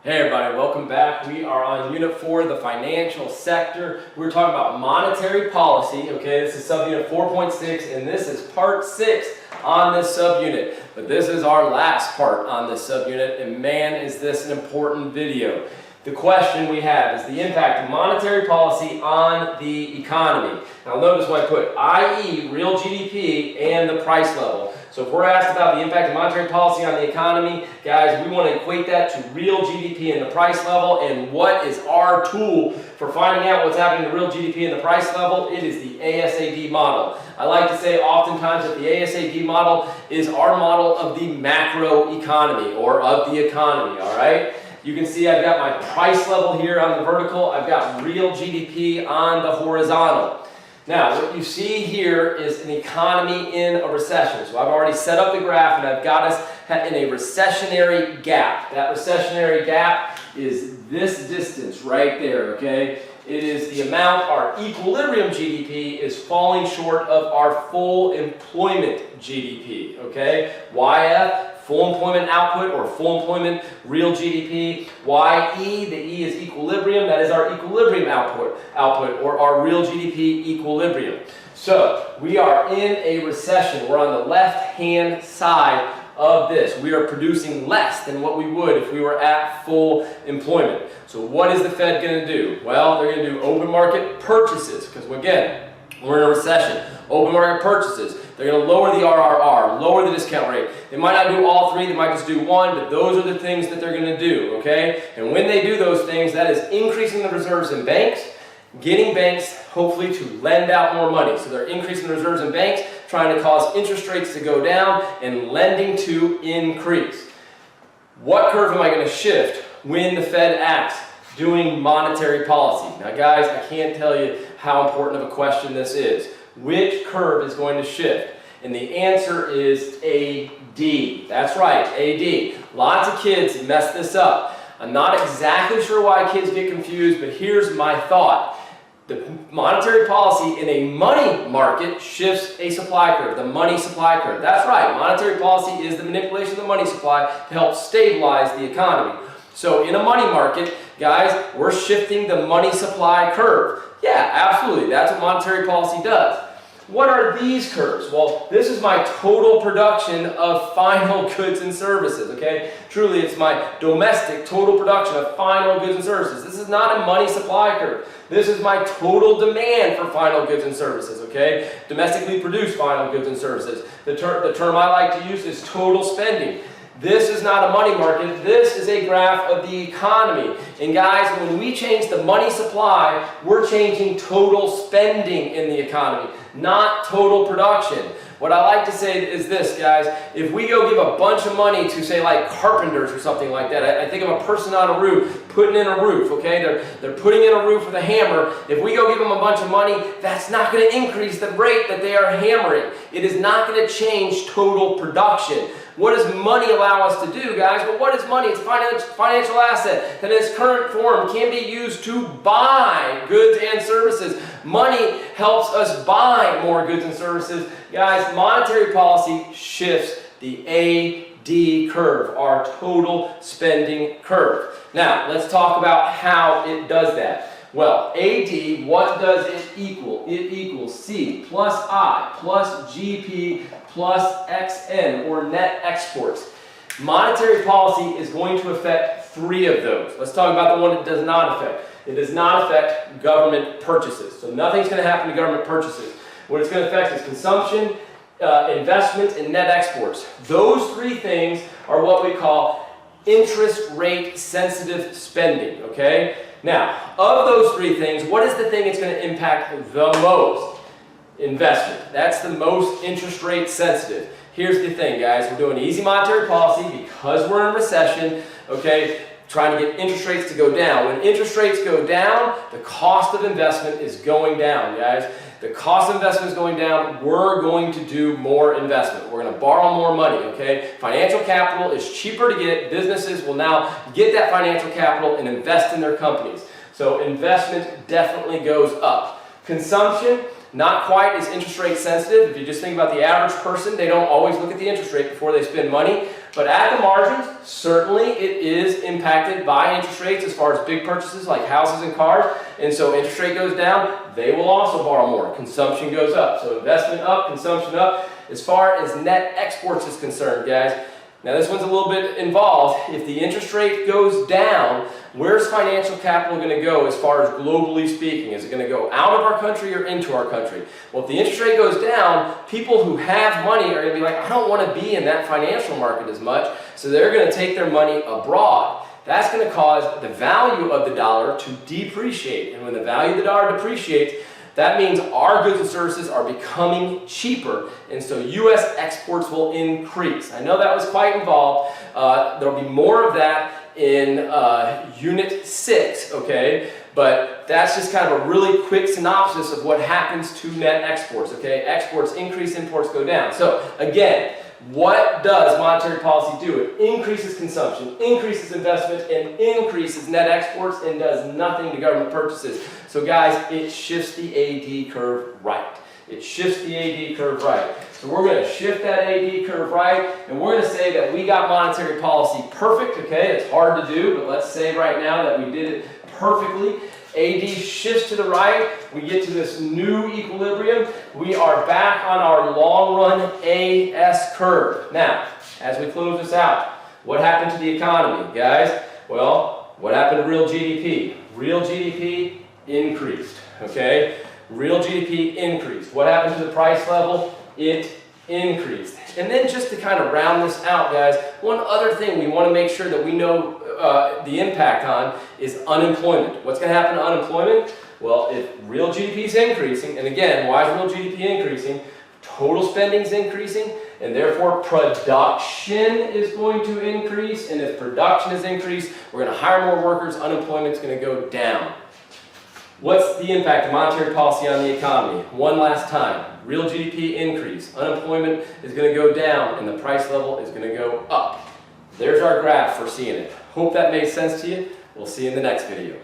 Hey everybody, welcome back. We are on Unit 4, the financial sector. We're talking about monetary policy, okay? This is subunit 4.6, and this is part 6 on this subunit. But this is our last part on this subunit, and man, is this an important video. The question we have is the impact of monetary policy on the economy. Now notice what I put, i.e. real GDP and the price level. So if we're asked about the impact of monetary policy on the economy, guys, we want to equate that to real GDP and the price level. And what is our tool for finding out what's happening to real GDP and the price level? It is the ASAD model. I like to say oftentimes that the ASAD model is our model of the macro economy or of the economy, all right? You can see I've got my price level here on the vertical. I've got real GDP on the horizontal. Now, what you see here is an economy in a recession. So I've already set up the graph and I've got us in a recessionary gap. That recessionary gap is this distance right there, okay? It is the amount our equilibrium GDP is falling short of our full employment GDP, okay? YF, full employment output or full employment real GDP. YE, the E is equilibrium, that is our equilibrium output or our real GDP equilibrium. So we are in a recession. We're on the left-hand side of this. We are producing less than what we would if we were at full employment. So what is the Fed going to do? Well, they're going to do open market purchases because, again, we're in a recession. Open market purchases. They're going to lower the RRR, lower the discount rate. They might not do all three, they might just do one, but those are the things that they're going to do, okay? And when they do those things, that is increasing the reserves in banks, getting banks hopefully to lend out more money. So they're increasing the reserves in banks, trying to cause interest rates to go down and lending to increase. What curve am I going to shift when the Fed acts doing monetary policy? Now guys, I can't tell you how important of a question this is. Which curve is going to shift? And the answer is AD. That's right, AD. Lots of kids mess this up. I'm not exactly sure why kids get confused, but here's my thought. The monetary policy in a money market shifts a supply curve, the money supply curve. That's right, monetary policy is the manipulation of the money supply to help stabilize the economy. So in a money market, guys, we're shifting the money supply curve. Yeah, absolutely, that's what monetary policy does. What are these curves? Well, this is my total production of final goods and services, okay? Truly, it's my domestic total production of final goods and services. This is not a money supply curve. This is my total demand for final goods and services, okay? Domestically produced final goods and services. The term I like to use is total spending. This is not a money market, this is a graph of the economy. And guys, when we change the money supply, we're changing total spending in the economy, not total production. What I like to say is this, guys, if we go give a bunch of money to, say, like carpenters or something like that, I think of a person on a roof, putting in a roof, okay? They're putting in a roof with a hammer. If we go give them a bunch of money, that's not going to increase the rate that they are hammering. It is not going to change total production. What does money allow us to do, guys? Well, what is money? It's a financial asset that in its current form can be used to buy goods and services. Money helps us buy more goods and services. Guys, monetary policy shifts the AD curve, our total spending curve. Now, let's talk about how it does that. Well, AD, what does it equal? It equals C plus I plus GP plus XN, or net exports. Monetary policy is going to affect three of those. Let's talk about the one it does not affect. It does not affect government purchases. So nothing's going to happen to government purchases. What it's going to affect is consumption, investment, and net exports. Those three things are what we call interest rate sensitive spending, okay? Now, of those three things, what is the thing it's going to impact the most? Investment. That's the most interest rate sensitive. Here's the thing, guys. We're doing easy monetary policy because we're in recession, okay? Trying to get interest rates to go down. When interest rates go down, the cost of investment is going down, guys. The cost of investment is going down. We're going to do more investment. We're going to borrow more money, okay? Financial capital is cheaper to get. Businesses will now get that financial capital and invest in their companies. So investment definitely goes up. Consumption, not quite as interest rate sensitive. If you just think about the average person, they don't always look at the interest rate before they spend money. But at the margins, certainly it is impacted by interest rates as far as big purchases like houses and cars. And so interest rate goes down, they will also borrow more. Consumption goes up. So investment up, consumption up. As far as net exports is concerned, guys, now this one's a little bit involved. If the interest rate goes down, where's financial capital going to go as far as globally speaking? Is it going to go out of our country or into our country? Well, if the interest rate goes down, people who have money are going to be like, I don't want to be in that financial market as much, so they're going to take their money abroad. That's going to cause the value of the dollar to depreciate. And when the value of the dollar depreciates, that means our goods and services are becoming cheaper, and so U.S. exports will increase. I know that was quite involved. There will be more of that in Unit 6, okay? But that's just kind of a really quick synopsis of what happens to net exports, okay? Exports increase, imports go down. So, again, what does monetary policy do? It increases consumption, increases investment, and increases net exports, and does nothing to government purchases. So guys, it shifts the AD curve right. It shifts the AD curve right. So we're going to shift that AD curve right, and we're going to say that we got monetary policy perfect, okay? It's hard to do, but let's say right now that we did it perfectly. AD shifts to the right, we get to this new equilibrium, we are back on our long run AS curve. Now, as we close this out, what happened to the economy, guys? Well, what happened to real GDP? Real GDP increased, okay? Real GDP increased. What happened to the price level? It increased. And then just to kind of round this out, guys, one other thing we want to make sure that we know the impact on is unemployment. What's going to happen to unemployment? Well, if real GDP is increasing, and again, why is real GDP increasing? Total spending is increasing, and therefore production is going to increase, and if production is increased, we're going to hire more workers, unemployment is going to go down. What's the impact of monetary policy on the economy? One last time. Real GDP increase, unemployment is going to go down, and the price level is going to go up. There's our graph for seeing it. Hope that made sense to you. We'll see you in the next video.